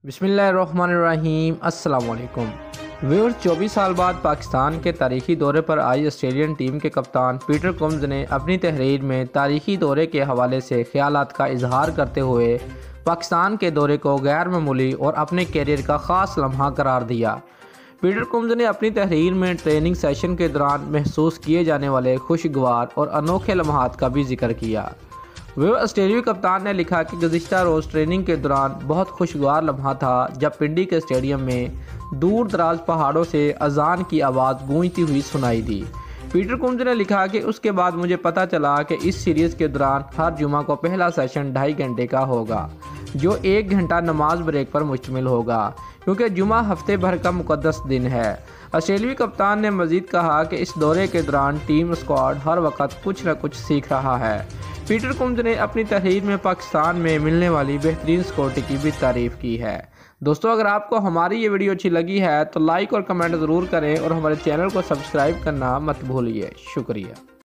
बिस्मिल्लाहिर्रहमानिर्रहीम अस्सलाम वालेकुम व्यूअर्स। 24 साल बाद पाकिस्तान के तारीखी दौरे पर आई ऑस्ट्रेलियन टीम के कप्तान पीटर कुम्स ने अपनी तहरीर में तारीखी दौरे के हवाले से ख्यालात का इजहार करते हुए पाकिस्तान के दौरे को गैर मामूली और अपने कैरियर का ख़ास लम्हा करार दिया। पीटर कुम्स ने अपनी तहरीर में ट्रेनिंग सेशन के दौरान महसूस किए जाने वाले खुशगवार और अनोखे लम्हात का भी जिक्र किया। वह ऑस्ट्रेलियाई कप्तान ने लिखा कि गुज़िश्ता रोज़ ट्रेनिंग के दौरान बहुत खुशगवार लम्हा था जब पिंडी के स्टेडियम में दूर दराज पहाड़ों से अजान की आवाज़ गूंजती हुई सुनाई दी। पीटर कुम्स ने लिखा कि उसके बाद मुझे पता चला कि इस सीरीज़ के दौरान हर जुमा को पहला सेशन 2.5 घंटे का होगा, जो 1 घंटा नमाज ब्रेक पर मुश्तमिल होगा, क्योंकि जुमा हफ्ते भर का मुक़द्दस दिन है। ऑस्ट्रेलियाई कप्तान ने मज़ीद कहा कि इस दौरे के दौरान टीम स्क्वाड हर वक्त कुछ न कुछ सीख रहा है। पीटर कुम्स ने अपनी तहरीर में पाकिस्तान में मिलने वाली बेहतरीन सिक्योरिटी की भी तारीफ़ की है। दोस्तों, अगर आपको हमारी ये वीडियो अच्छी लगी है तो लाइक और कमेंट ज़रूर करें और हमारे चैनल को सब्सक्राइब करना मत भूलिए। शुक्रिया।